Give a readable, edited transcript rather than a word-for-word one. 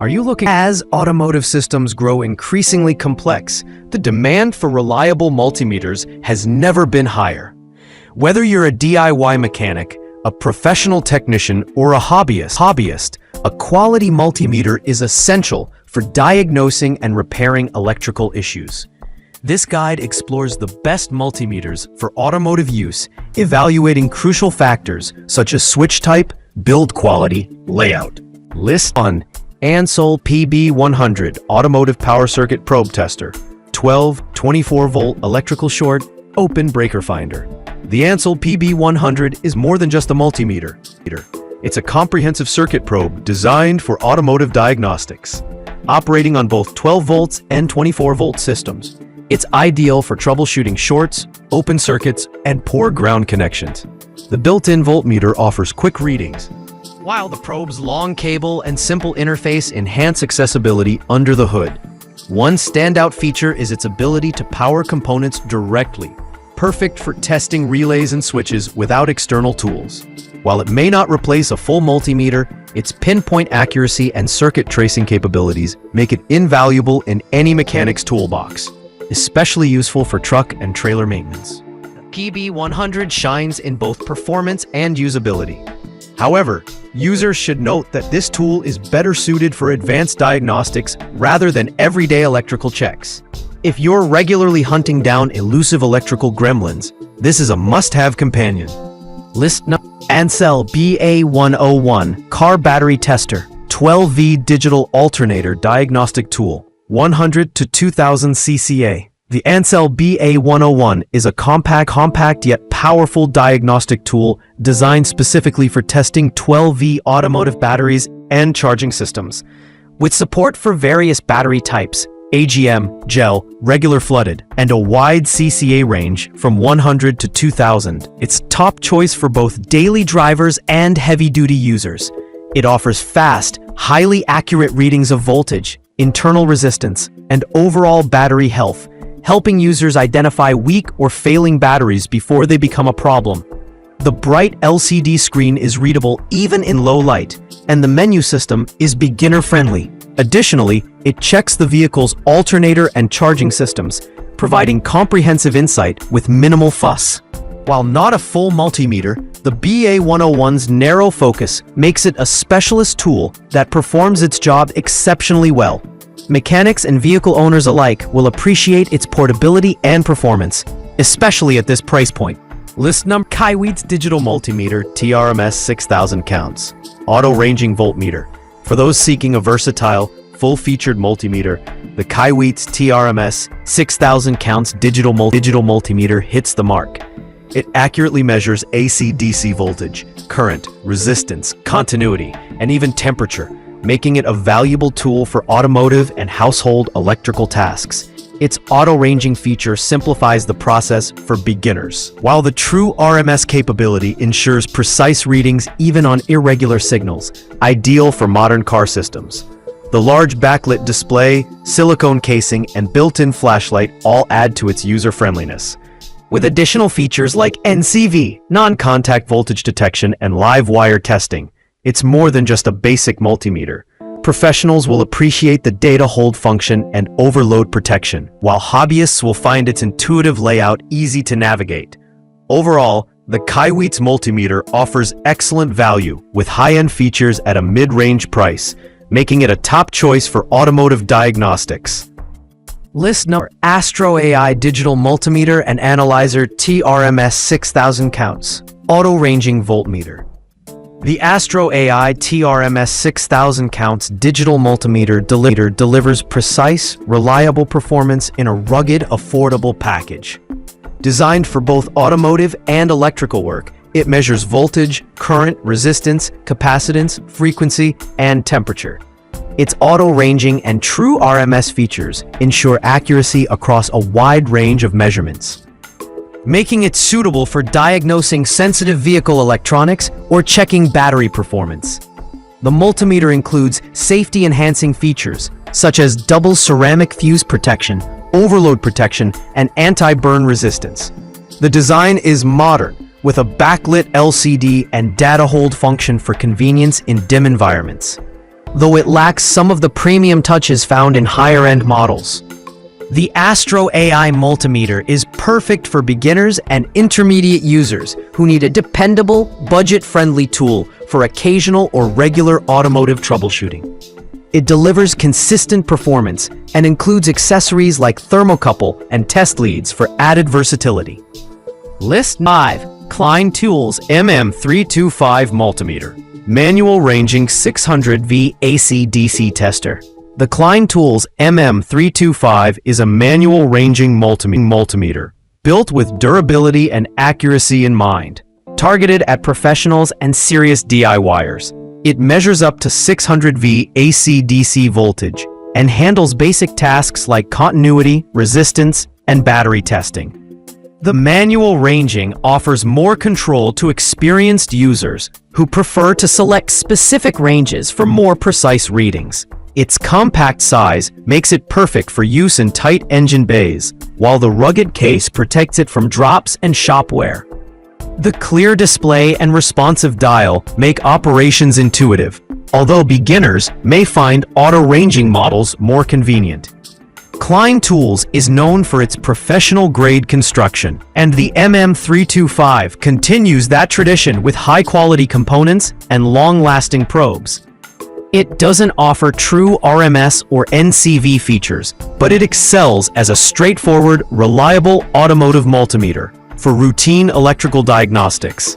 Are you looking? As automotive systems grow increasingly complex, the demand for reliable multimeters has never been higher. Whether you're a DIY mechanic, a professional technician, or a hobbyist, a quality multimeter is essential for diagnosing and repairing electrical issues. This guide explores the best multimeters for automotive use, evaluating crucial factors such as switch type, build quality, layout. List 1. ANCEL PB100 Automotive Power Circuit Probe Tester. 12-24-volt electrical short, open breaker finder. The ANCEL PB100 is more than just a multimeter. It's a comprehensive circuit probe designed for automotive diagnostics, operating on both 12 volts and 24-volt systems. It's ideal for troubleshooting shorts, open circuits, and poor ground connections. The built-in voltmeter offers quick readings, while the probe's long cable and simple interface enhance accessibility under the hood. One standout feature is its ability to power components directly, perfect for testing relays and switches without external tools. While it may not replace a full multimeter, its pinpoint accuracy and circuit tracing capabilities make it invaluable in any mechanic's toolbox, especially useful for truck and trailer maintenance. The PB100 shines in both performance and usability. However, users should note that this tool is better suited for advanced diagnostics rather than everyday electrical checks. If you're regularly hunting down elusive electrical gremlins, this is a must-have companion. List number: ANCEL BA101 Car Battery Tester 12V Digital Alternator Diagnostic Tool 100 to 2000 CCA. The ANCEL BA101 is a compact yet powerful diagnostic tool designed specifically for testing 12V automotive batteries and charging systems. With support for various battery types, AGM, gel, regular flooded, and a wide CCA range from 100 to 2000, it's top choice for both daily drivers and heavy-duty users. It offers fast, highly accurate readings of voltage, internal resistance, and overall battery health, helping users identify weak or failing batteries before they become a problem. The bright LCD screen is readable even in low light, and the menu system is beginner-friendly. Additionally, it checks the vehicle's alternator and charging systems, providing comprehensive insight with minimal fuss. While not a full multimeter, the BA101's narrow focus makes it a specialist tool that performs its job exceptionally well. Mechanics and vehicle owners alike will appreciate its portability and performance, especially at this price point. List number: KAIWEETS Digital Multimeter TRMS 6000 counts Auto Ranging Voltmeter. For those seeking a versatile, full-featured multimeter, the KAIWEETS TRMS 6000 counts digital multimeter hits the mark. It accurately measures AC/DC voltage, current, resistance, continuity, and even temperature, making it a valuable tool for automotive and household electrical tasks. Its auto-ranging feature simplifies the process for beginners, while the true RMS capability ensures precise readings even on irregular signals, ideal for modern car systems. The large backlit display, silicone casing, and built-in flashlight all add to its user-friendliness. With additional features like NCV, non-contact voltage detection, and live wire testing, it's more than just a basic multimeter. Professionals will appreciate the data hold function and overload protection, while hobbyists will find its intuitive layout easy to navigate. Overall, the KAIWEETS multimeter offers excellent value with high-end features at a mid-range price, making it a top choice for automotive diagnostics. List number: AstroAI Digital Multimeter and Analyzer TRMS 6000 counts Auto Ranging Voltmeter. The AstroAI TRMS 6000 counts digital multimeter delivers precise, reliable performance in a rugged, affordable package. Designed for both automotive and electrical work, it measures voltage, current, resistance, capacitance, frequency, and temperature. Its auto-ranging and true RMS features ensure accuracy across a wide range of measurements, making it suitable for diagnosing sensitive vehicle electronics or checking battery performance. The multimeter includes safety-enhancing features such as double ceramic fuse protection, overload protection, and anti-burn resistance. The design is modern, with a backlit LCD and data hold function for convenience in dim environments. though it lacks some of the premium touches found in higher-end models. The AstroAI multimeter is perfect for beginners and intermediate users who need a dependable, budget-friendly tool for occasional or regular automotive troubleshooting. It delivers consistent performance and includes accessories like thermocouple and test leads for added versatility. List 5. Klein Tools MM325 Multimeter. Manual ranging 600V AC/DC tester. The Klein Tools MM325 is a manual ranging multimeter, built with durability and accuracy in mind, targeted at professionals and serious DIYers. It measures up to 600V AC/DC voltage and handles basic tasks like continuity, resistance, and battery testing. The manual ranging offers more control to experienced users who prefer to select specific ranges for more precise readings. Its compact size makes it perfect for use in tight engine bays, while the rugged case protects it from drops and shop wear. The clear display and responsive dial make operations intuitive, although beginners may find auto-ranging models more convenient. Klein Tools is known for its professional-grade construction, and the MM325 continues that tradition with high-quality components and long-lasting probes. It doesn't offer true RMS or NCV features, but it excels as a straightforward, reliable automotive multimeter for routine electrical diagnostics.